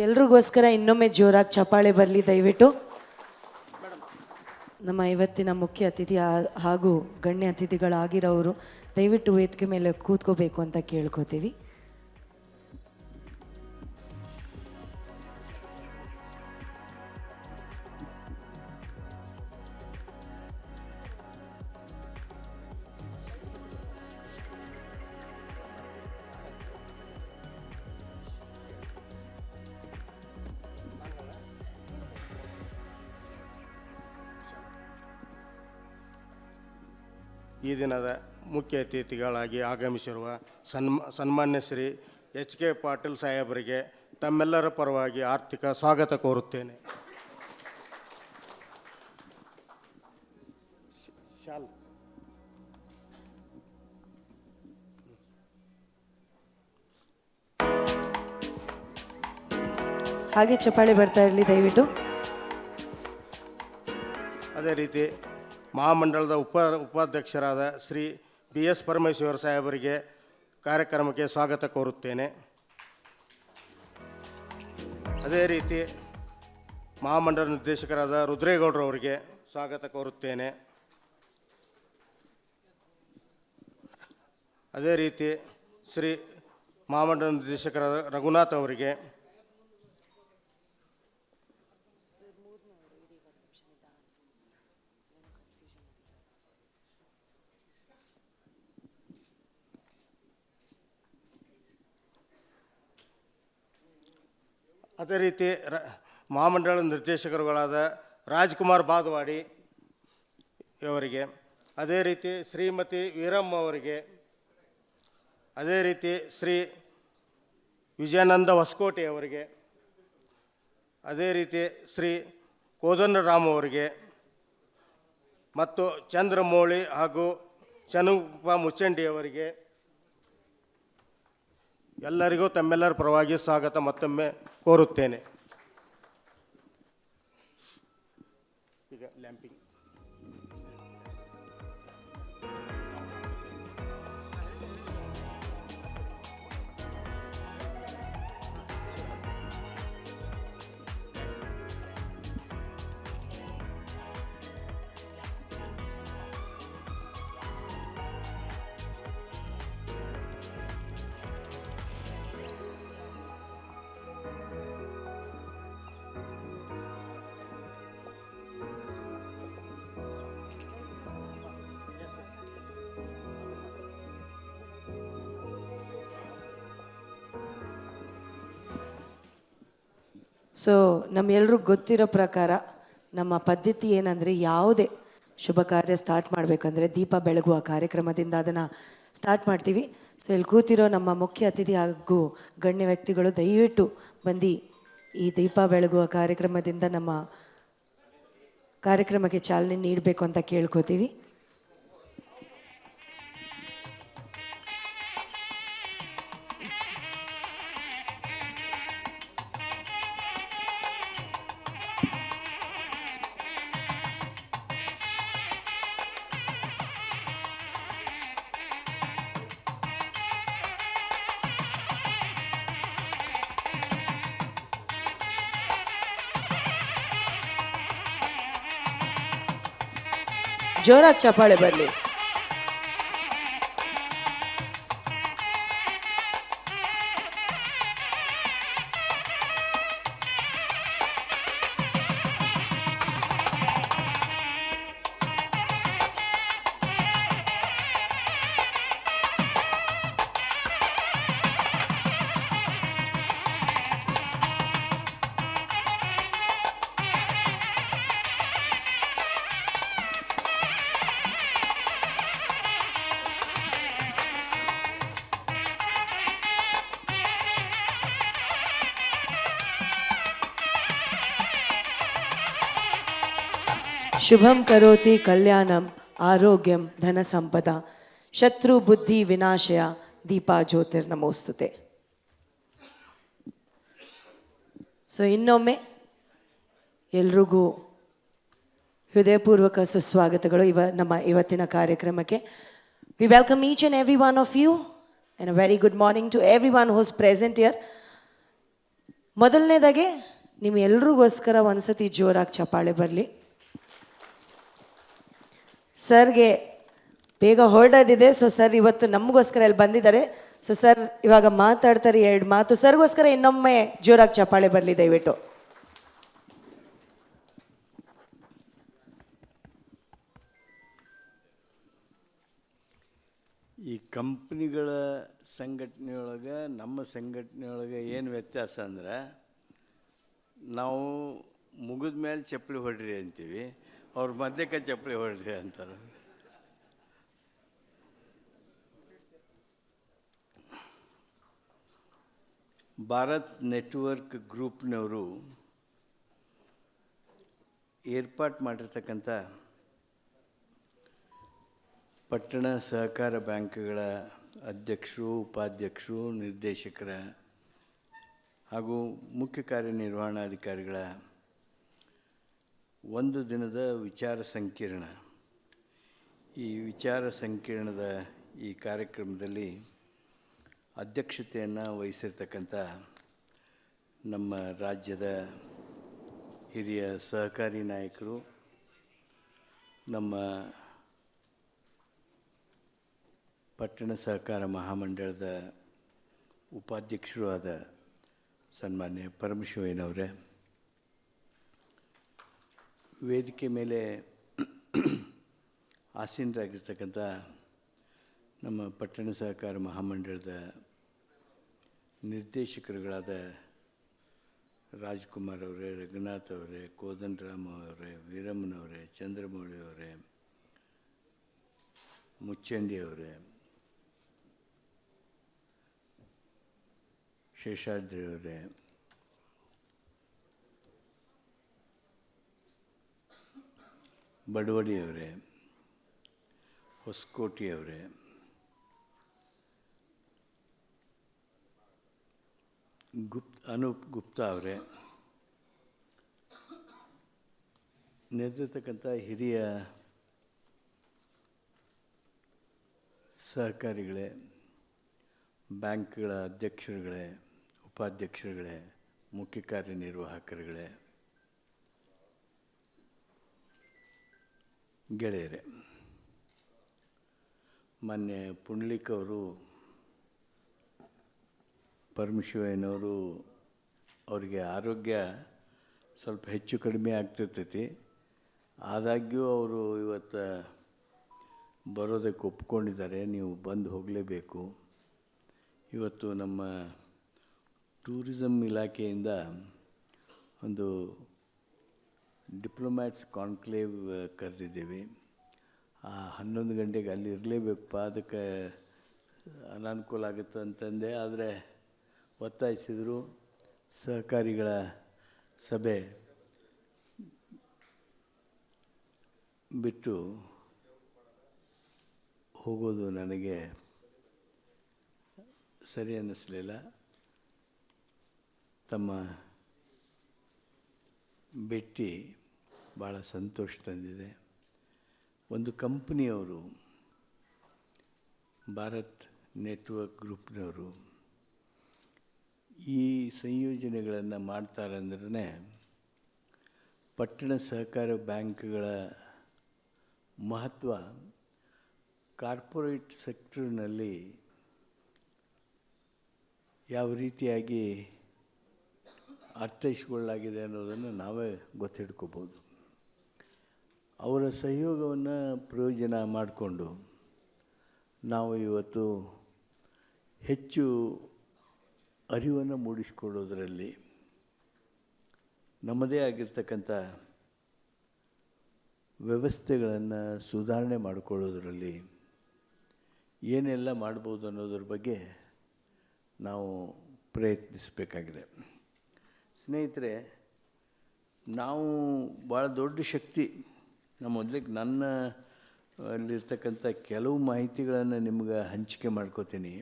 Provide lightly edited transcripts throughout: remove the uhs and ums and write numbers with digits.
ಎಲ್ರಿಗೋಸ್ಕರ ಇನ್ನೊಮ್ಮೆ ಜೋರಾಗಿ ಚಪ್ಪಾಳೆ ಬರಲಿ ದಯವಿಟ್ಟು. ನಮ್ಮ ಇವತ್ತಿನ ಮುಖ್ಯ ಅತಿಥಿ ಹಾಗೂ ಗಣ್ಯ ಅತಿಥಿಗಳಾಗಿರೋರು ದಯವಿಟ್ಟು ವೇದಿಕೆ ಮೇಲೆ ಕೂತ್ಕೋಬೇಕು ಅಂತ ಕೇಳ್ಕೊತೀವಿ. ಈ ದಿನದ ಮುಖ್ಯ ಅತಿಥಿಗಳಾಗಿ ಆಗಮಿಸಿರುವ ಸನ್ಮಾನ್ಯ ಶ್ರೀ ಎಚ್ ಕೆ ಪಾಟೀಲ್ ಸಾಹೇಬರಿಗೆ ತಮ್ಮೆಲ್ಲರ ಪರವಾಗಿ ಆರ್ಥಿಕ ಸ್ವಾಗತ ಕೋರುತ್ತೇನೆ. ಹಾಗೆ ಚಪ್ಪಾಳೆ ಬರ್ತಾ ಇರಲಿ ದಯವಿಟ್ಟು. ಅದೇ ರೀತಿ ಮಹಾಮಂಡಲದ ಉಪಾಧ್ಯಕ್ಷರಾದ ಶ್ರೀ ಬಿ ಎಸ್ ಪರಮೇಶ್ವರ್ ಸಾಹೇಬರಿಗೆ ಕಾರ್ಯಕ್ರಮಕ್ಕೆ ಸ್ವಾಗತ ಕೋರುತ್ತೇನೆ. ಅದೇ ರೀತಿ ಮಹಾಮಂಡಲ ನಿರ್ದೇಶಕರಾದ ರುದ್ರೇಗೌಡರವರಿಗೆ ಸ್ವಾಗತ ಕೋರುತ್ತೇನೆ. ಅದೇ ರೀತಿ ಶ್ರೀ ಮಹಾಮಂಡಲ ನಿರ್ದೇಶಕರಾದ ರಘುನಾಥ್ ಅವರಿಗೆ, ಅದೇ ರೀತಿ ಮಹಾಮಂಡಲ ನಿರ್ದೇಶಕರುಗಳಾದ ರಾಜ್ಕುಮಾರ್ ಬಾದವಾಡಿ ಅವರಿಗೆ, ಅದೇ ರೀತಿ ಶ್ರೀಮತಿ ವೀರಮ್ಮ ಅವರಿಗೆ, ಅದೇ ರೀತಿ ಶ್ರೀ ವಿಜಯಾನಂದ ಹೊಸಕೋಟೆ ಅವರಿಗೆ, ಅದೇ ರೀತಿ ಶ್ರೀ ಕೋದಂಡರಾಮ್ ಅವರಿಗೆ ಮತ್ತು ಚಂದ್ರಮೌಳಿ ಹಾಗೂ ಚನ್ನಪ್ಪ ಮುಚ್ಚಂಡಿ ಅವರಿಗೆ ಎಲ್ಲರಿಗೂ ತಮ್ಮೆಲ್ಲರ ಪರವಾಗಿ ಸ್ವಾಗತ ಮತ್ತೊಮ್ಮೆ ಕೋರುತ್ತೇನೆ. ಈಗ ಲ್ಯಾಂಪಿಂಗ್ ಸೊ ನಮ್ಮೆಲ್ರಿಗೂ ಗೊತ್ತಿರೋ ಪ್ರಕಾರ ನಮ್ಮ ಪದ್ಧತಿ ಏನಂದರೆ, ಯಾವುದೇ ಶುಭ ಕಾರ್ಯ ಸ್ಟಾರ್ಟ್ ಮಾಡಬೇಕಂದ್ರೆ ದೀಪ ಬೆಳಗುವ ಕಾರ್ಯಕ್ರಮದಿಂದ ಅದನ್ನು ಸ್ಟಾರ್ಟ್ ಮಾಡ್ತೀವಿ. ಸೊ ಇಲ್ಲಿ ಕೂತಿರೋ ನಮ್ಮ ಮುಖ್ಯ ಅತಿಥಿ ಹಾಗೂ ಗಣ್ಯ ವ್ಯಕ್ತಿಗಳು ದಯವಿಟ್ಟು ಬಂದು ಈ ದೀಪ ಬೆಳಗುವ ಕಾರ್ಯಕ್ರಮದಿಂದ ನಮ್ಮ ಕಾರ್ಯಕ್ರಮಕ್ಕೆ ಚಾಲನೆ ನೀಡಬೇಕು ಅಂತ ಕೇಳ್ಕೊತೀವಿ. ಜೋರಾಗಿ ಚಪ್ಪಾಳೆ ಬರಲಿ. ಶುಭಂ ಕರೋತಿ ಕಲ್ಯಾಣಂ ಆರೋಗ್ಯಂ ಧನ ಸಂಪದ ಶತ್ರು ಬುದ್ಧಿ ವಿನಾಶಯ ದೀಪಾ ಜ್ಯೋತಿರ್ನಮೋಸ್ತುತೆ. ಸೊ ಇನ್ನೊಮ್ಮೆ ಎಲ್ರಿಗೂ ಹೃದಯಪೂರ್ವಕ ಸುಸ್ವಾಗತಗಳು ನಮ್ಮ ಇವತ್ತಿನ ಕಾರ್ಯಕ್ರಮಕ್ಕೆ. We welcome each and every one of you and a very good morning to every one who's present here. ಮೊದಲನೇದಾಗೆ ನಿಮ್ಮ ಎಲ್ರಿಗೋಸ್ಕರ ಒಂದ್ಸತಿ ಜೋರಾಗಿ ಚಪ್ಪಾಳೆ ಬರಲಿ. ಸರ್ಗೆ ಬೇಗ ಹೊರಡೋದಿದೆ. ಸೊ ಸರ್ ಇವತ್ತು ನಮಗೋಸ್ಕರ ಇಲ್ಲಿ ಬಂದಿದ್ದಾರೆ. ಸೊ ಸರ್ ಇವಾಗ ಮಾತಾಡ್ತಾರೆ 2 ಮಾತು. ಸರ್ಗೋಸ್ಕರ ಇನ್ನೊಮ್ಮೆ ಜೋರಾಗಿ ಚಪ್ಪಾಳೆ ಬರಲಿ ದಯವಿಟ್ಟು. ಈ ಕಂಪ್ನಿಗಳ ಸಂಘಟನೆಯೊಳಗೆ ನಮ್ಮ ಸಂಘಟನೆಯೊಳಗೆ ಏನು ವ್ಯತ್ಯಾಸ ಅಂದ್ರೆ, ನಾವು ಮುಗಿದ ಮೇಲೆ ಚಪ್ಪಲಿ ಹೊಡ್ರಿ ಅಂತೀವಿ, ಅವ್ರ ಮಧ್ಯಕ್ಕೆ ಚಪ್ಪಲಿ ಹೊಡ್ರಿ ಅಂತಾರೆ. ಭಾರತ್ ನೆಟ್ವರ್ಕ್ ಗ್ರೂಪ್ನವರು ಏರ್ಪಾಟ್ ಮಾಡಿರ್ತಕ್ಕಂಥ ಪಟ್ಟಣ ಸಹಕಾರ ಬ್ಯಾಂಕ್ಗಳ ಅಧ್ಯಕ್ಷರು, ಉಪಾಧ್ಯಕ್ಷರು, ನಿರ್ದೇಶಕರ ಹಾಗೂ ಮುಖ್ಯ ಕಾರ್ಯನಿರ್ವಹಣಾಧಿಕಾರಿಗಳ ಒಂದು ದಿನದ ವಿಚಾರ ಸಂಕಿರಣ. ಈ ವಿಚಾರ ಸಂಕಿರಣದ ಈ ಕಾರ್ಯಕ್ರಮದಲ್ಲಿ ಅಧ್ಯಕ್ಷತೆಯನ್ನು ವಹಿಸಿರ್ತಕ್ಕಂಥ ನಮ್ಮ ರಾಜ್ಯದ ಹಿರಿಯ ಸಹಕಾರಿ ನಾಯಕರು, ನಮ್ಮ ಪಟ್ಟಣ ಸಹಕಾರ ಮಹಾಮಂಡಳದ ಉಪಾಧ್ಯಕ್ಷರು ಆದ ಸನ್ಮಾನ್ಯ ಪರಮಶಿವಯ್ಯನವರೇ, ವೇದಿಕೆ ಮೇಲೆ ಆಸೀನರಾಗಿರ್ತಕ್ಕಂಥ ನಮ್ಮ ಪಟ್ಟಣ ಸಹಕಾರ ಮಹಾಮಂಡಳದ ನಿರ್ದೇಶಕರುಗಳಾದ ರಾಜ್ಕುಮಾರ್ ಅವರೇ, ರಘುನಾಥ್ ಅವರೇ, ಕೋದಂಡರಾಮ್ ಅವರೇ, ವೀರಮ್ಮನವರೇ, ಚಂದ್ರಮೌಳಿ ಅವರೇ, ಮುಚ್ಚಂಡಿ ಅವರೇ, ಶೇಷಾದ್ರಿ ಅವರೇ, ಬಡವಡಿಯವರೇ, ಹೊಸಕೋಟೆಯವರೇ, ಅನೂಪ್ ಗುಪ್ತಾ ಅವರೇ, ನೆರೆದಿರ್ತಕ್ಕಂಥ ಹಿರಿಯ ಸಹಕಾರಿಗಳೇ, ಬ್ಯಾಂಕ್ಗಳ ಅಧ್ಯಕ್ಷರುಗಳೇ, ಉಪಾಧ್ಯಕ್ಷರುಗಳೇ, ಮುಖ್ಯ ಕಾರ್ಯನಿರ್ವಾಹಕರುಗಳೇ, ಗೆಳೆಯರೇ, ಮೊನ್ನೆ ಪುಂಡ್ಲಿಕ್ ಅವರು ಪರಮಶಿವಯ್ಯನವರು ಅವರಿಗೆ ಆರೋಗ್ಯ ಸ್ವಲ್ಪ ಹೆಚ್ಚು ಕಡಿಮೆ ಆಗ್ತಿರ್ತೈತಿ, ಆದಾಗ್ಯೂ ಅವರು ಇವತ್ತು ಬರೋದಕ್ಕೆ ಒಪ್ಕೊಂಡಿದ್ದಾರೆ. ನೀವು ಬಂದು ಹೋಗಲೇಬೇಕು. ಇವತ್ತು ನಮ್ಮ ಟೂರಿಸಮ್ ಇಲಾಖೆಯಿಂದ ಒಂದು ಡಿಪ್ಲೊಮ್ಯಾಟ್ಸ್ ಕಾನ್ಕ್ಲೇವ್ ಕರೆದಿದ್ದೀವಿ. 11 ಗಂಟೆಗೆ ಅಲ್ಲಿ ಇರಲೇಬೇಕಪ್ಪ, ಅದಕ್ಕೆ ಅನಾನುಕೂಲ ಆಗುತ್ತೆ ಅಂತಂದೆ. ಆದರೆ ಒತ್ತಾಯಿಸಿದರು. ಸಹಕಾರಿಗಳ ಸಭೆ ಬಿಟ್ಟು ಹೋಗೋದು ನನಗೆ ಸರಿ ಅನ್ನಿಸಲಿಲ್ಲ. ತಮ್ಮ ಭೇಟಿ ಭಾಳ ಸಂತೋಷ ತಂದಿದೆ. ಒಂದು ಕಂಪ್ನಿಯವರು, ಭಾರತ್ ನೆಟ್ವರ್ಕ್ ಗ್ರೂಪ್ನವರು ಈ ಸಂಯೋಜನೆಗಳನ್ನು ಮಾಡ್ತಾರೆ ಅಂದ್ರೆ ಪಟ್ಟಣ ಸಹಕಾರ ಬ್ಯಾಂಕ್ಗಳ ಮಹತ್ವ ಕಾರ್ಪೊರೇಟ್ ಸೆಕ್ಟರ್ನಲ್ಲಿ ಯಾವ ರೀತಿಯಾಗಿ ಅರ್ಥೈಸಿಕೊಳ್ಳಲಾಗಿದೆ ಅನ್ನೋದನ್ನು ನಾವೇ ಗೊತ್ತಿಡ್ಕೋಬೋದು. ಅವರ ಸಹಯೋಗವನ್ನು ಪ್ರಯೋಜನ ಮಾಡಿಕೊಂಡು ನಾವು ಇವತ್ತು ಹೆಚ್ಚು ಅರಿವನ್ನು ಮೂಡಿಸಿಕೊಳ್ಳೋದರಲ್ಲಿ, ನಮ್ಮದೇ ಆಗಿರ್ತಕ್ಕಂಥ ವ್ಯವಸ್ಥೆಗಳನ್ನು ಸುಧಾರಣೆ ಮಾಡಿಕೊಳ್ಳೋದರಲ್ಲಿ ಏನೆಲ್ಲ ಮಾಡ್ಬೋದು ಅನ್ನೋದ್ರ ಬಗ್ಗೆ ನಾವು ಪ್ರಯತ್ನಿಸಬೇಕಾಗಿದೆ. ಸ್ನೇಹಿತರೆ, ನಾವು ಭಾಳ ದೊಡ್ಡ ಶಕ್ತಿ. ಮೊದಲಿಗೆ ನನ್ನ ಅಲ್ಲಿರ್ತಕ್ಕಂಥ ಕೆಲವು ಮಾಹಿತಿಗಳನ್ನು ನಿಮ್ಗೆ ಹಂಚಿಕೆ ಮಾಡ್ಕೋತೀನಿ.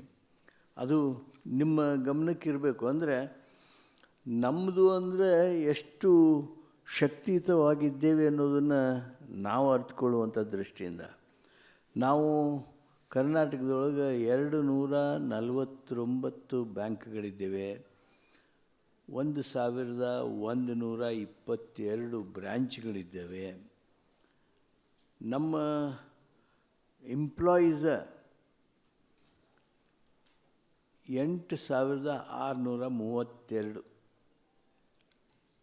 ಅದು ನಿಮ್ಮ ಗಮನಕ್ಕೆ ಇರಬೇಕು. ಅಂದರೆ ನಮ್ಮದು ಅಂದರೆ ಎಷ್ಟು ಶಕ್ತಿಯುತವಾಗಿದ್ದೇವೆ ಅನ್ನೋದನ್ನು ನಾವು ಅರ್ಥಕೊಳ್ಳುವಂಥ ದೃಷ್ಟಿಯಿಂದ ನಾವು ಕರ್ನಾಟಕದೊಳಗೆ 249 ಬ್ಯಾಂಕ್ಗಳಿದ್ದೇವೆ. 1122 ಬ್ರ್ಯಾಂಚ್ಗಳಿದ್ದಾವೆ. ನಮ್ಮ ಎಂಪ್ಲಾಯೀಸ 8632.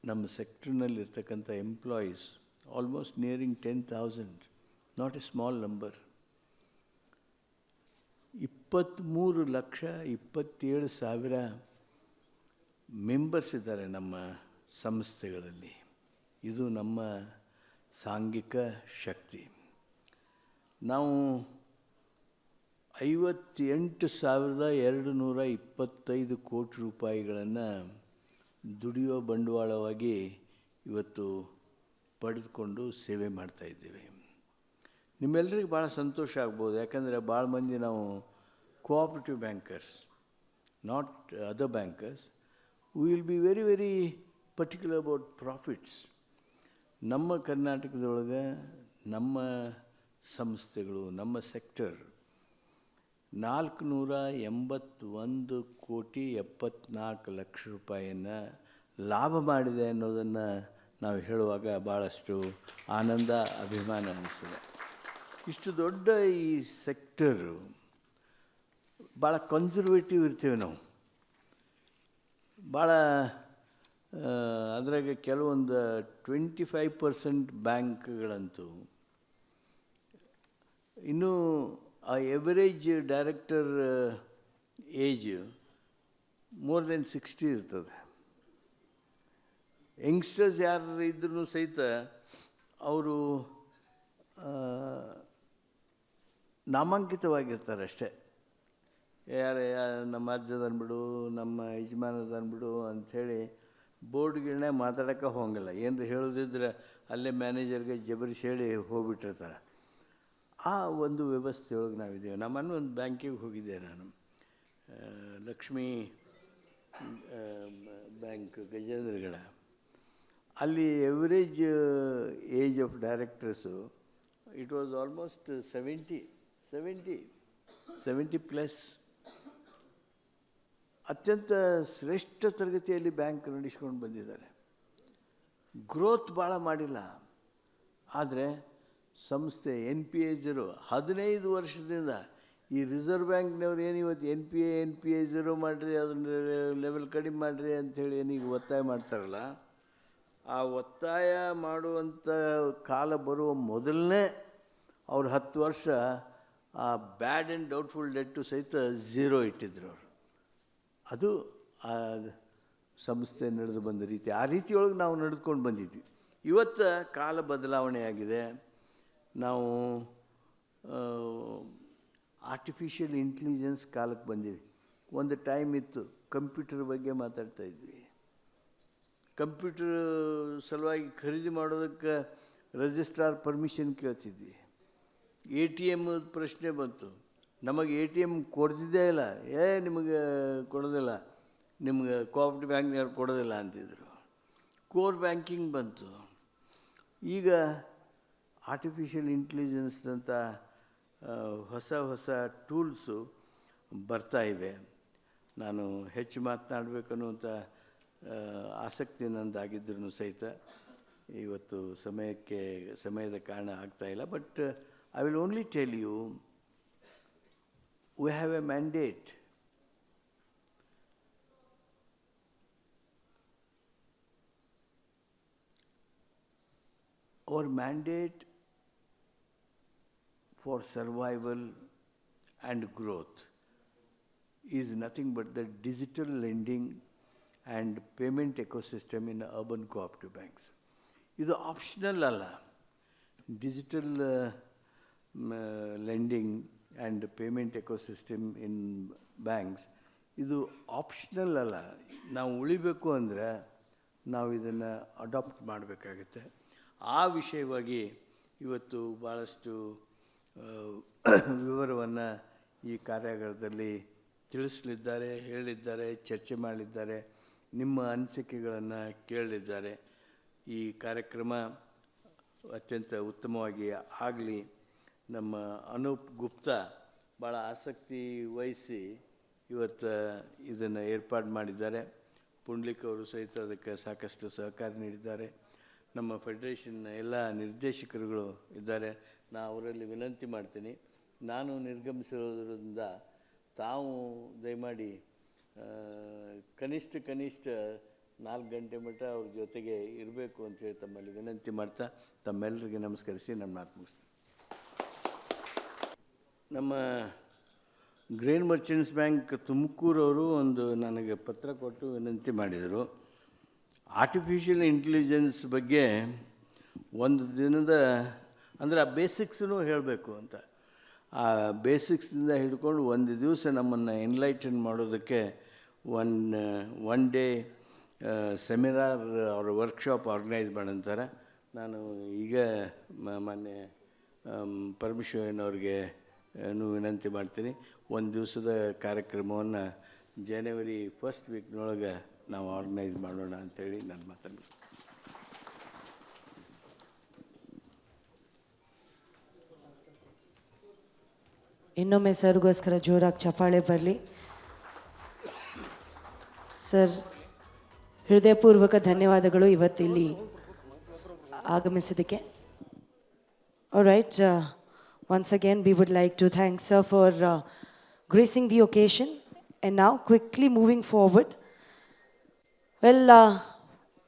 ನಮ್ಮ ಸೆಕ್ಟರ್ನಲ್ಲಿರ್ತಕ್ಕಂಥ employees almost nearing 10,000, not a small number. 23,27,000 members ಇದ್ದಾರೆ ನಮ್ಮ ಸಂಸ್ಥೆಗಳಲ್ಲಿ. ಇದು ನಮ್ಮ ಸಾಂಘಿಕ ಶಕ್ತಿ. ನಾವು 58,225 ಕೋಟಿ ರೂಪಾಯಿಗಳನ್ನು ದುಡಿಯೋ ಬಂಡವಾಳವಾಗಿ ಇವತ್ತು ಪಡೆದುಕೊಂಡು ಸೇವೆ ಮಾಡ್ತಾಯಿದ್ದೇವೆ. ನಿಮ್ಮೆಲ್ಲರಿಗೆ ಭಾಳ ಸಂತೋಷ ಆಗ್ಬೋದು, ಯಾಕಂದರೆ ಭಾಳ ಮಂದಿ ನಾವು cooperative bankers, not other bankers, will be very very particular about profits. ನಮ್ಮ ಕರ್ನಾಟಕದೊಳಗೆ ನಮ್ಮ ಸಂಸ್ಥೆಗಳು, ನಮ್ಮ ಸೆಕ್ಟರ್ 481,74,00,000 ರೂಪಾಯಿಯನ್ನು ಲಾಭ ಮಾಡಿದೆ ಅನ್ನೋದನ್ನು ನಾವು ಹೇಳುವಾಗ ಭಾಳಷ್ಟು ಆನಂದ, ಅಭಿಮಾನ ಅನ್ನಿಸ್ತದೆ. ಇಷ್ಟು ದೊಡ್ಡ ಈ ಸೆಕ್ಟರು ಭಾಳ ಕನ್ಸರ್ವೇಟಿವ್ ಇರ್ತೇವೆ ನಾವು. ಭಾಳ ಅದ್ರಾಗ ಕೆಲವೊಂದು 25% ಬ್ಯಾಂಕ್ಗಳಂತೂ ಇನ್ನೂ ಆ average director age more than 60 ಇರ್ತದೆ. ಯಂಗ್ಸ್ಟರ್ಸ್ ಯಾರು ಇದ್ರೂ ಸಹಿತ ಅವರು ನಾಮಾಂಕಿತವಾಗಿರ್ತಾರೆ ಅಷ್ಟೇ. ನಮ್ಮ ಅಜ್ಜದ ಅಂದ್ಬಿಡು, ನಮ್ಮ ಯಜಮಾನದ ಅಂದ್ಬಿಡು ಅಂಥೇಳಿ ಬೋರ್ಡ್ಗಳನ್ನೇ ಮಾತಾಡೋಕ್ಕೆ ಹೋಗಂಗಿಲ್ಲ. ಏನರು ಹೇಳೋದಿದ್ರೆ ಅಲ್ಲೇ ಮ್ಯಾನೇಜರ್ಗೆ ಜಬರಿಸಿ ಹೇಳಿ ಹೋಗ್ಬಿಟ್ಟಿರ್ತಾರೆ. ಆ ಒಂದು ವ್ಯವಸ್ಥೆಯೊಳಗೆ ನಾವಿದ್ದೇವೆ. ನಮ್ಮನ್ನು ಒಂದು ಬ್ಯಾಂಕಿಗೆ ಹೋಗಿದ್ದೆ ನಾನು, ಲಕ್ಷ್ಮೀ ಬ್ಯಾಂಕ್ ಗಜೇಂದ್ರಗಢ. ಅಲ್ಲಿ average age of directors it was almost 70 plus. ಅತ್ಯಂತ ಶ್ರೇಷ್ಠ ತರಗತಿಯಲ್ಲಿ ಬ್ಯಾಂಕ್ ನಡೆಸ್ಕೊಂಡು ಬಂದಿದ್ದಾರೆ. ಗ್ರೋತ್ ಭಾಳ ಮಾಡಿಲ್ಲ, ಆದರೆ ಸಂಸ್ಥೆ NPA 15 ವರ್ಷದಿಂದ ಈ ರಿಸರ್ವ್ ಬ್ಯಾಂಕ್ನವ್ರು ಏನು ಇವತ್ತು NPA 0 ಮಾಡಿರಿ, ಅದನ್ನ ಲೆವೆಲ್ ಕಡಿಮೆ ಮಾಡಿರಿ ಅಂಥೇಳಿ ಏನೀಗ ಒತ್ತಾಯ ಮಾಡ್ತಾರಲ್ಲ, ಆ ಒತ್ತಾಯ ಮಾಡುವಂಥ ಕಾಲ ಬರುವ ಮೊದಲನೇ ಅವ್ರು 10 ವರ್ಷ ಆ ಬ್ಯಾಡ್ ಆ್ಯಂಡ್ ಡೌಟ್ಫುಲ್ ಡೆಟ್ಟು ಸಹಿತ 0 ಇಟ್ಟಿದ್ರು ಅವರು. ಅದು ಆ ಸಂಸ್ಥೆ ನಡೆದು ಬಂದ ರೀತಿ. ಆ ರೀತಿಯೊಳಗೆ ನಾವು ನಡೆದುಕೊಂಡು ಬಂದಿದ್ವಿ. ಇವತ್ತು ಕಾಲ ಬದಲಾವಣೆಯಾಗಿದೆ. ನಾವು ಆರ್ಟಿಫಿಷಿಯಲ್ ಇಂಟೆಲಿಜೆನ್ಸ್ ಕಾಲಕ್ಕೆ ಬಂದೀವಿ. ಒಂದು ಟೈಮ್ ಇತ್ತು ಕಂಪ್ಯೂಟರ್ ಬಗ್ಗೆ ಮಾತಾಡ್ತಾ ಇದ್ವಿ. ಕಂಪ್ಯೂಟರ್ ಸಲುವಾಗಿ ಖರೀದಿ ಮಾಡೋದಕ್ಕೆ ರಿಜಿಸ್ಟ್ರಾರ್ ಪರ್ಮಿಷನ್ ಕೇಳ್ತಿದ್ವಿ. ATM ಪ್ರಶ್ನೆ ಬಂತು. ನಮಗೆ ATM ಕೊಡ್ತಿದ್ದೇ ಇಲ್ಲ. ನಿಮಗೆ ಕೊಡೋದಿಲ್ಲ, ನಿಮ್ಗೆ ಕೋಆಪರೇಟಿವ್ ಬ್ಯಾಂಕ್ನವ್ರು ಕೊಡೋದಿಲ್ಲ ಅಂತಿದ್ರು. ಕೋರ್ ಬ್ಯಾಂಕಿಂಗ್ ಬಂತು. ಈಗ ಆರ್ಟಿಫಿಷಿಯಲ್ ಇಂಟೆಲಿಜೆನ್ಸ್ದಂಥ ಹೊಸ ಹೊಸ ಟೂಲ್ಸು ಬರ್ತಾ ಇವೆ. ನಾನು ಹೆಚ್ಚು ಮಾತನಾಡಬೇಕನ್ನುವಂಥ ಆಸಕ್ತಿ ನಂದಾಗಿದ್ರೂ ಸಹಿತ ಇವತ್ತು ಸಮಯದ ಕಾರಣ ಆಗ್ತಾಯಿಲ್ಲ. But I will only tell you, we have a mandate. Our mandate for survival and growth is nothing but the digital lending and payment ecosystem in urban cooperative banks. ಇದು ಆಪ್ಷನಲ್ ಅಲ್ಲ. Digital lending and payment ecosystem in banks ಇದು optional ಅಲ್ಲ. ನಾವು ಉಳಿಬೇಕು ಅಂದರೆ ನಾವು ಇದನ್ನು adapt ಮಾಡಬೇಕಾಗುತ್ತೆ. ಆ ವಿಷಯವಾಗಿ ಇವತ್ತು ಭಾಳಷ್ಟು ವಿವರವನ್ನು ಈ ಕಾರ್ಯಾಗಾರದಲ್ಲಿ ತಿಳಿಸಲಿದ್ದಾರೆ, ಹೇಳಿದ್ದಾರೆ, ಚರ್ಚೆ ಮಾಡಲಿದ್ದಾರೆ, ನಿಮ್ಮ ಅನಿಸಿಕೆಗಳನ್ನು ಕೇಳಲಿದ್ದಾರೆ. ಈ ಕಾರ್ಯಕ್ರಮ ಅತ್ಯಂತ ಉತ್ತಮವಾಗಿ ಆಗಲಿ. ನಮ್ಮ ಅನೂಪ್ ಗುಪ್ತಾ ಭಾಳ ಆಸಕ್ತಿ ವಹಿಸಿ ಇವತ್ತು ಇದನ್ನು ಏರ್ಪಾಡು ಮಾಡಿದ್ದಾರೆ. ಪುಂಡ್ಲಿಕ್ ಅವರು ಸಹಿತ ಅದಕ್ಕೆ ಸಾಕಷ್ಟು ಸಹಕಾರ ನೀಡಿದ್ದಾರೆ. ನಮ್ಮ ಫೆಡರೇಷನ್ನ ಎಲ್ಲ ನಿರ್ದೇಶಕರುಗಳು ಇದ್ದಾರೆ. ನಾನು ಅವರಲ್ಲಿ ವಿನಂತಿ ಮಾಡ್ತೀನಿ, ನಾನು ನಿರ್ಗಮಿಸಿರೋದ್ರಿಂದ ತಾವು ದಯಮಾಡಿ ಕನಿಷ್ಠ 4 ಗಂಟೆ ಮಟ್ಟ ಅವ್ರ ಜೊತೆಗೆ ಇರಬೇಕು ಅಂತೇಳಿ ತಮ್ಮಲ್ಲಿ ವಿನಂತಿ ಮಾಡ್ತಾ ತಮ್ಮೆಲ್ಲರಿಗೆ ನಮಸ್ಕರಿಸಿ ನನ್ನ ಮಾತು ಮುಗಿಸ್ತೀನಿ. ನಮ್ಮ ಗ್ರೇನ್ ಮರ್ಚೆಂಟ್ಸ್ ಬ್ಯಾಂಕ್ ತುಮಕೂರವರು ಒಂದು ನನಗೆ ಪತ್ರ ಕೊಟ್ಟು ವಿನಂತಿ ಮಾಡಿದರು. ಆರ್ಟಿಫಿಷಿಯಲ್ ಇಂಟೆಲಿಜೆನ್ಸ್ ಬಗ್ಗೆ ಒಂದು ದಿನದ ಅಂದರೆ ಆ ಬೇಸಿಕ್ಸೂ ಹೇಳಬೇಕು ಅಂತ. ಆ ಬೇಸಿಕ್ಸಿಂದ ಹಿಡ್ಕೊಂಡು ಒಂದು ದಿವಸ ನಮ್ಮನ್ನು ಎನ್ಲೈಟನ್ ಮಾಡೋದಕ್ಕೆ ಒನ್ ಡೇ ಸೆಮಿನಾರ್ ಅವ್ರ ವರ್ಕ್ಶಾಪ್ ಆರ್ಗನೈಸ್ ಮಾಡಂತಾರೆ. ನಾನು ಈಗ ಮೊನ್ನೆ ಪರಮೇಶ್ವರನವ್ರಿಗೆ ವಿನಂತಿ ಮಾಡ್ತೀನಿ, ಒಂದು ದಿವಸದ ಕಾರ್ಯಕ್ರಮವನ್ನು ಜನವರಿ 1st ವೀಕ್ನೊಳಗೆ ನಾವು ಆರ್ಗನೈಸ್ ಮಾಡೋಣ ಅಂಥೇಳಿ ನನ್ನ ಮಾತನ್ನು. ಇನ್ನೊಮ್ಮೆ ಸರ್ಗೋಸ್ಕರ ಜೋರಾಗಿ ಚಪ್ಪಾಳೆ ಬರಲಿ. ಸರ್, ಹೃದಯಪೂರ್ವಕ ಧನ್ಯವಾದಗಳು ಇವತ್ತಿಲ್ಲಿ ಆಗಮಿಸಿದ್ದಕ್ಕೆ. Alright, once again we would like to thank sir for gracing the occasion. And now quickly moving forward, well,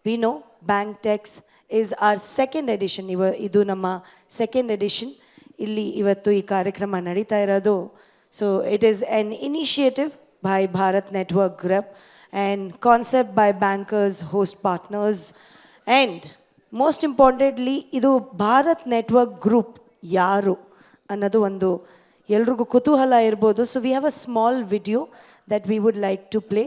we know BankTex is our second edition. Idu namma second edition ಇಲ್ಲಿ ಇವತ್ತು ಈ ಕಾರ್ಯಕ್ರಮ ನಡೀತಾ ಇರೋದು. So it is an initiative by Bharat Network Group and concept by bankers, host partners, and most importantly ಇದು Bharat network group ಯಾರು ಅನ್ನೋದು ಒಂದು ಎಲ್ರಿಗೂ ಕುತೂಹಲ ಇರ್ಬೋದು. So we have a small video that we would like to play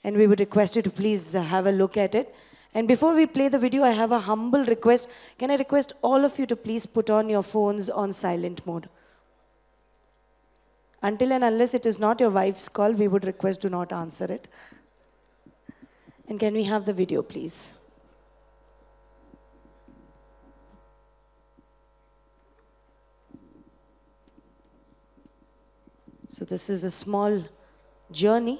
and we would request you to please have a look at it. And before we play the video, I have a humble request. Can I request all of you to please put on your phones on silent mode? Until and unless it is not your wife's call, we would request do not answer it. And can we have the video, please? So this is a small journey.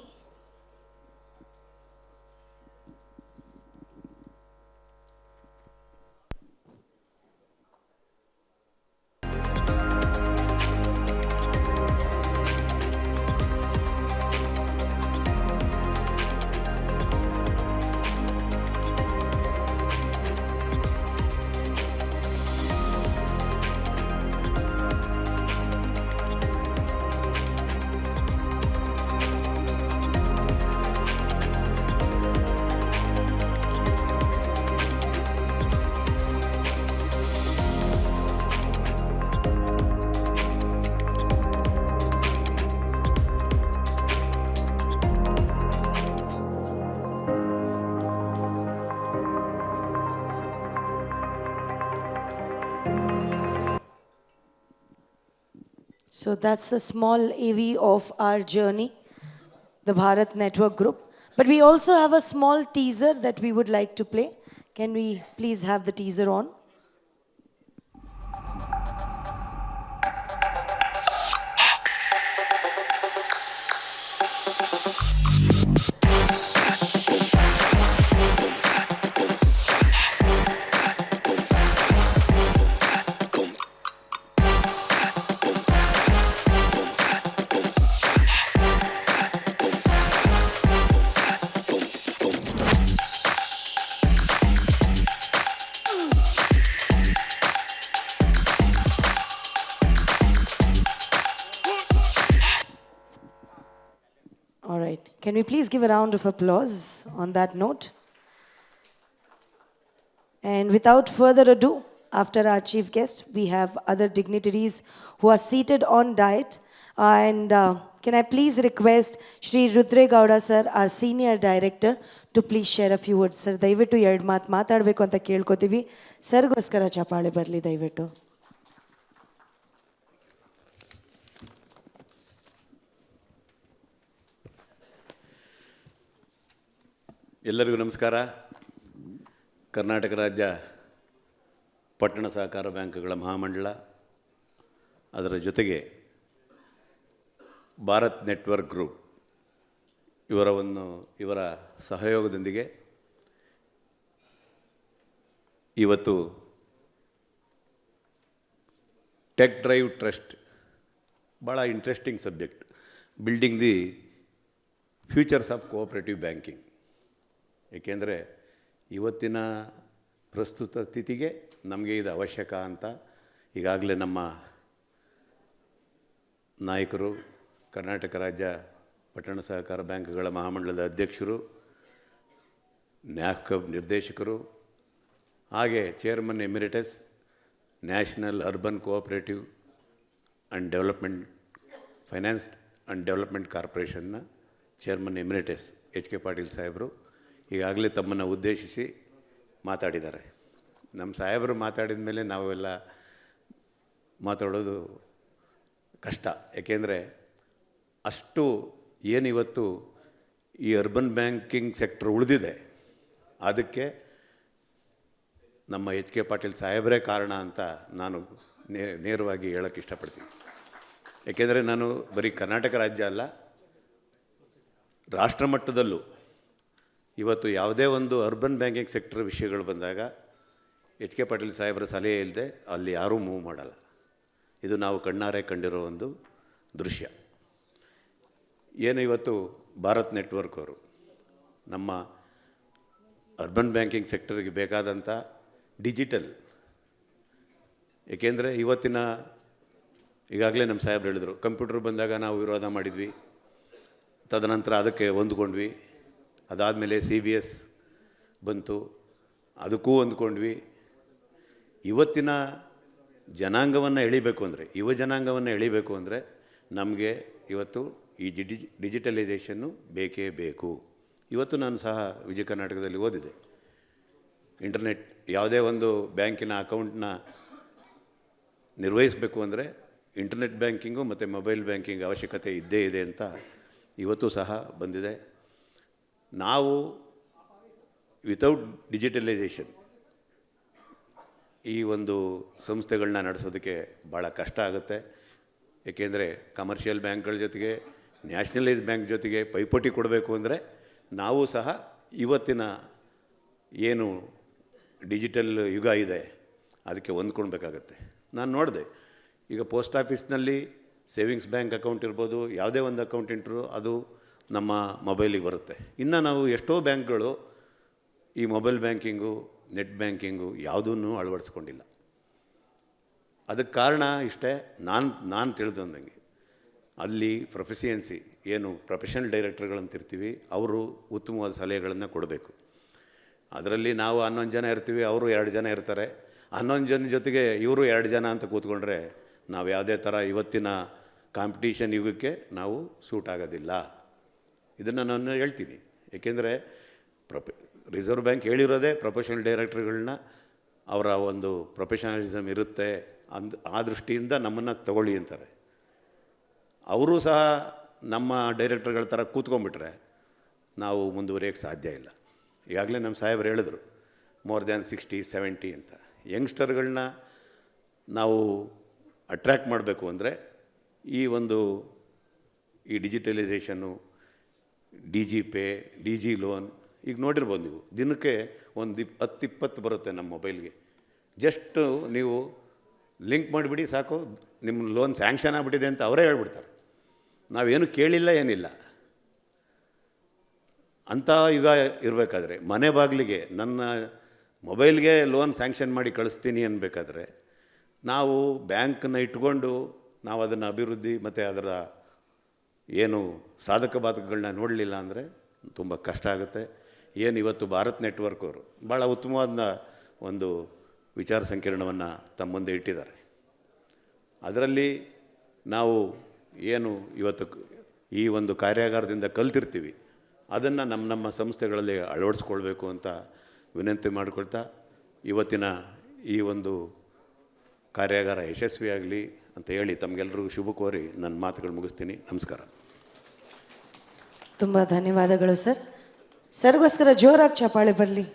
So that's a small AV of our journey, the Bharat Network Group. But we also have a small teaser that we would like to play. Can we please have the teaser on? All right. Can we please give a round of applause on that note? And without further ado, after our chief guest, we have other dignitaries who are seated on diet. And can I please request Shri Rudre Gowda sir, our senior director, to please share a few words. Sir, ದಯವಿಟ್ಟು 2 ಮಾತು ಮಾತಾಡಬೇಕು ಅಂತ ಕೇಳ್ಕೊತೀವಿ. ಸರ್ಗೋಸ್ಕರ ಚಪ್ಪಾಳೆ ಬರಲಿ ದಯವಿಟ್ಟು. ಎಲ್ಲರಿಗೂ ನಮಸ್ಕಾರ. ಕರ್ನಾಟಕ ರಾಜ್ಯ ಪಟ್ಟಣ ಸಹಕಾರ ಬ್ಯಾಂಕ್ಗಳ ಮಹಾಮಂಡಳ, ಅದರ ಜೊತೆಗೆ ಭಾರತ್ ನೆಟ್ವರ್ಕ್ ಗ್ರೂಪ್ ಇವರ ಸಹಯೋಗದೊಂದಿಗೆ ಇವತ್ತು ಟೆಕ್ ಡ್ರೈವ್ ಟ್ರಸ್ಟ್ ಭಾಳ interesting subject, building the futures of cooperative banking. ಏಕೆಂದರೆ ಇವತ್ತಿನ ಪ್ರಸ್ತುತ ಸ್ಥಿತಿಗೆ ನಮಗೆ ಇದು ಅವಶ್ಯಕ ಅಂತ ಈಗಾಗಲೇ ನಮ್ಮ ನಾಯಕರು, ಕರ್ನಾಟಕ ರಾಜ್ಯ ಪಟ್ಟಣ ಸಹಕಾರ ಬ್ಯಾಂಕ್ಗಳ ಮಹಾಮಂಡಲದ ಅಧ್ಯಕ್ಷರು, ನ್ಯಾಕ್ ನಿರ್ದೇಶಕರು, ಹಾಗೆ chairman emeritus, national urban cooperative and development finance and development ಕಾರ್ಪೊರೇಷನ್ನ chairman emeritus H K Patil ಸಾಹೇಬರು ಈಗಾಗಲೇ ತಮ್ಮನ್ನು ಉದ್ದೇಶಿಸಿ ಮಾತಾಡಿದ್ದಾರೆ. ನಮ್ಮ ಸಾಹೇಬರು ಮಾತಾಡಿದ ಮೇಲೆ ನಾವೆಲ್ಲ ಮಾತಾಡೋದು ಕಷ್ಟ. ಏಕೆಂದರೆ ಅಷ್ಟು ಏನಿವತ್ತು ಈ ಅರ್ಬನ್ ಬ್ಯಾಂಕಿಂಗ್ ಸೆಕ್ಟರ್ ಉಳಿದಿದೆ, ಅದಕ್ಕೆ ನಮ್ಮ ಎಚ್ ಕೆ ಪಾಟೀಲ್ ಸಾಹೇಬರೇ ಕಾರಣ ಅಂತ ನಾನು ನೇರವಾಗಿ ಹೇಳೋಕ್ಕೆ ಇಷ್ಟಪಡ್ತೀನಿ. ಏಕೆಂದರೆ ನಾನು ಬರೀ ಕರ್ನಾಟಕ ರಾಜ್ಯ ಅಲ್ಲ, ರಾಷ್ಟ್ರ ಮಟ್ಟದಲ್ಲೂ ಇವತ್ತು ಯಾವುದೇ ಒಂದು ಅರ್ಬನ್ ಬ್ಯಾಂಕಿಂಗ್ ಸೆಕ್ಟರ್ ವಿಷಯಗಳು ಬಂದಾಗ ಎಚ್ ಕೆ ಪಾಟೀಲ್ ಸಾಹೇಬರ ಸಲಹೆ ಇಲ್ಲದೆ ಅಲ್ಲಿ ಯಾರೂ ಮೂವ್ ಮಾಡಲ್ಲ. ಇದು ನಾವು ಕಣ್ಣಾರೆ ಕಂಡಿರೋ ಒಂದು ದೃಶ್ಯ. ಏನು ಇವತ್ತು ಭಾರತ್ ನೆಟ್ವರ್ಕ್ ಅವರು ನಮ್ಮ ಅರ್ಬನ್ ಬ್ಯಾಂಕಿಂಗ್ ಸೆಕ್ಟರ್ಗೆ ಬೇಕಾದಂಥ ಡಿಜಿಟಲ್, ಏಕೆಂದರೆ ಇವತ್ತಿನ ಈಗಾಗಲೇ ನಮ್ಮ ಸಾಹೇಬ್ರು ಹೇಳಿದರು, ಕಂಪ್ಯೂಟರ್ ಬಂದಾಗ ನಾವು ವಿರೋಧ ಮಾಡಿದ್ವಿ, ತದನಂತರ ಅದಕ್ಕೆ ಹೊಂದ್ಕೊಂಡ್ವಿ, ಅದಾದಮೇಲೆ CBS ಬಂತು, ಅದಕ್ಕೂ ಹೊಂದ್ಕೊಂಡ್ವಿ. ಇವತ್ತಿನ ಜನಾಂಗವನ್ನು ಎಳಿಬೇಕು ಅಂದರೆ, ಯುವ ಜನಾಂಗವನ್ನು ಎಳಿಬೇಕು ಅಂದರೆ ನಮಗೆ ಇವತ್ತು ಈ ಡಿಜಿಟಲೈಸೇಷನ್ನು ಬೇಕೇ ಬೇಕು. ಇವತ್ತು ನಾನು ಸಹ ವಿಜಯ ಕರ್ನಾಟಕದಲ್ಲಿ ಓದಿದೆ. ಇಂಟರ್ನೆಟ್ ಯಾವುದೇ ಒಂದು ಬ್ಯಾಂಕಿನ ಅಕೌಂಟ್ನ ನಿರ್ವಹಿಸಬೇಕು ಅಂದರೆ ಇಂಟರ್ನೆಟ್ ಬ್ಯಾಂಕಿಂಗು ಮತ್ತು ಮೊಬೈಲ್ ಬ್ಯಾಂಕಿಂಗ್ ಅವಶ್ಯಕತೆ ಇದ್ದೇ ಇದೆ ಅಂತ ಇವತ್ತು ಸಹ ಬಂದಿದೆ. ನಾವು ವಿತೌಟ್ ಡಿಜಿಟಲೈಸೇಷನ್ ಈ ಒಂದು ಸಂಸ್ಥೆಗಳನ್ನ ನಡೆಸೋದಕ್ಕೆ ಭಾಳ ಕಷ್ಟ ಆಗುತ್ತೆ. ಏಕೆಂದರೆ ಕಮರ್ಷಿಯಲ್ ಬ್ಯಾಂಕ್ಗಳ ಜೊತೆಗೆ ನ್ಯಾಷನಲೈಸ್ ಬ್ಯಾಂಕ್ ಜೊತೆಗೆ ಪೈಪೋಟಿ ಕೊಡಬೇಕು ಅಂದರೆ ನಾವು ಸಹ ಇವತ್ತಿನ ಏನು ಡಿಜಿಟಲ್ ಯುಗ ಇದೆ ಅದಕ್ಕೆ ಹೊಂದ್ಕೊಳ್ಬೇಕಾಗತ್ತೆ. ನಾನು ನೋಡಿದೆ, ಈಗ ಪೋಸ್ಟ್ ಆಫೀಸ್ನಲ್ಲಿ ಸೇವಿಂಗ್ಸ್ ಬ್ಯಾಂಕ್ ಅಕೌಂಟ್ ಇರ್ಬೋದು, ಯಾವುದೇ ಒಂದು ಅಕೌಂಟ್ ಇಟ್ಟರು ಅದು ನಮ್ಮ ಮೊಬೈಲಿಗೆ ಬರುತ್ತೆ. ಇನ್ನು ನಾವು ಎಷ್ಟೋ ಬ್ಯಾಂಕ್ಗಳು ಈ ಮೊಬೈಲ್ ಬ್ಯಾಂಕಿಂಗು, ನೆಟ್ ಬ್ಯಾಂಕಿಂಗು ಯಾವುದನ್ನು ಅಳವಡಿಸ್ಕೊಂಡಿಲ್ಲ. ಅದಕ್ಕೆ ಕಾರಣ ಇಷ್ಟೇ, ನಾನು ತಿಳಿದಂಗೆ ಅಲ್ಲಿ ಪ್ರೊಫೆಷಿಯನ್ಸಿ ಏನು ಪ್ರೊಫೆಷನಲ್ ಡೈರೆಕ್ಟರ್ಗಳಂತಿರ್ತೀವಿ, ಅವರು ಉತ್ತಮವಾದ ಸಲಹೆಗಳನ್ನು ಕೊಡಬೇಕು. ಅದರಲ್ಲಿ ನಾವು 11 ಜನ ಇರ್ತೀವಿ, ಅವರು 2 ಜನ ಇರ್ತಾರೆ. 11 ಜನ ಜೊತೆಗೆ ಇವರು 2 ಜನ ಅಂತ ಕೂತ್ಕೊಂಡ್ರೆ ನಾವು ಯಾವುದೇ ಥರ ಇವತ್ತಿನ ಕಾಂಪಿಟೀಷನ್ ಯುಗಕ್ಕೆ ನಾವು ಸೂಟ್ ಆಗೋದಿಲ್ಲ. ಇದನ್ನು ನಾನು ಹೇಳ್ತೀನಿ. ಏಕೆಂದರೆ ರಿಸರ್ವ್ ಬ್ಯಾಂಕ್ ಹೇಳಿರೋದೇ ಪ್ರೊಫೆಷನಲ್ ಡೈರೆಕ್ಟರ್ಗಳನ್ನ ಅವರ ಒಂದು ಪ್ರೊಫೆಷನಲಿಸಮ್ ಇರುತ್ತೆ ಆ ದೃಷ್ಟಿಯಿಂದ ನಮ್ಮನ್ನು ತಗೊಳ್ಳಿ ಅಂತಾರೆ. ಅವರು ಸಹ ನಮ್ಮ ಡೈರೆಕ್ಟರ್ಗಳ ಥರ ಕೂತ್ಕೊಂಡ್ಬಿಟ್ರೆ ನಾವು ಮುಂದುವರಿಯೋಕ್ಕೆ ಸಾಧ್ಯ ಇಲ್ಲ. ಈಗಾಗಲೇ ನಮ್ಮ ಸಾಹೇಬರು ಹೇಳಿದ್ರು ಮೋರ್ ದ್ಯಾನ್ 60-70 ಅಂತ. ಯಂಗ್ಸ್ಟರ್ಗಳನ್ನ ನಾವು ಅಟ್ರ್ಯಾಕ್ಟ್ ಮಾಡಬೇಕು ಅಂದರೆ ಈ ಡಿಜಿಟಲೈಸೇಷನ್ನು, DG ಪೇ, DG ಲೋನ್, ಈಗ ನೋಡಿರ್ಬೋದು ನೀವು, ದಿನಕ್ಕೆ ಒಂದು 10-20 ಬರುತ್ತೆ ನಮ್ಮ ಮೊಬೈಲ್ಗೆ. ಜಸ್ಟು ನೀವು ಲಿಂಕ್ ಮಾಡಿಬಿಡಿ ಸಾಕು, ನಿಮ್ಮ ಲೋನ್ ಸ್ಯಾಂಕ್ಷನ್ ಆಗಿಬಿಟ್ಟಿದೆ ಅಂತ ಅವರೇ ಹೇಳ್ಬಿಡ್ತಾರೆ. ನಾವೇನು ಕೇಳಿಲ್ಲ, ಏನಿಲ್ಲ. ಅಂಥ ಯುಗ ಇರಬೇಕಾದ್ರೆ ಮನೆ ಬಾಗಿಲಿಗೆ ನನ್ನ ಮೊಬೈಲ್ಗೆ ಲೋನ್ ಸ್ಯಾಂಕ್ಷನ್ ಮಾಡಿ ಕಳಿಸ್ತೀನಿ ಅನ್ಬೇಕಾದ್ರೆ ನಾವು ಬ್ಯಾಂಕನ್ನು ಇಟ್ಕೊಂಡು ನಾವು ಅದನ್ನು ಅಭಿವೃದ್ಧಿ ಮತ್ತು ಅದರ ಏನು ಸಾಧಕ ಬಾಧಕಗಳನ್ನ ನೋಡಲಿಲ್ಲ ಅಂದರೆ ತುಂಬ ಕಷ್ಟ ಆಗುತ್ತೆ. ಏನು ಇವತ್ತು ಭಾರತ್ ನೆಟ್ವರ್ಕ್ ಅವರು ಭಾಳ ಉತ್ತಮವಾದ ಒಂದು ವಿಚಾರ ಸಂಕಿರಣವನ್ನು ತಮ್ಮ ಮುಂದೆ ಇಟ್ಟಿದ್ದಾರೆ. ಅದರಲ್ಲಿ ನಾವು ಏನು ಇವತ್ತು ಈ ಒಂದು ಕಾರ್ಯಾಗಾರದಿಂದ ಕಲ್ತಿರ್ತೀವಿ ಅದನ್ನು ನಮ್ಮ ಸಂಸ್ಥೆಗಳಲ್ಲಿ ಅಳವಡಿಸ್ಕೊಳ್ಬೇಕು ಅಂತ ವಿನಂತಿ ಮಾಡಿಕೊಳ್ತಾ, ಇವತ್ತಿನ ಈ ಒಂದು ಕಾರ್ಯಾಗಾರ ಯಶಸ್ವಿಯಾಗಲಿ ಅಂತ ಹೇಳಿ ತಮಗೆಲ್ಲರಿಗೂ ಶುಭ ಕೋರಿ ನನ್ನ ಮಾತುಗಳು ಮುಗಿಸ್ತೀನಿ. ನಮಸ್ಕಾರ. ತುಂಬ ಧನ್ಯವಾದಗಳು ಸರ್. ಸರ್ಗೋಸ್ಕರ ಜೋರಾಗಿ ಚಪ್ಪಾಳೆ ಬರಲಿ.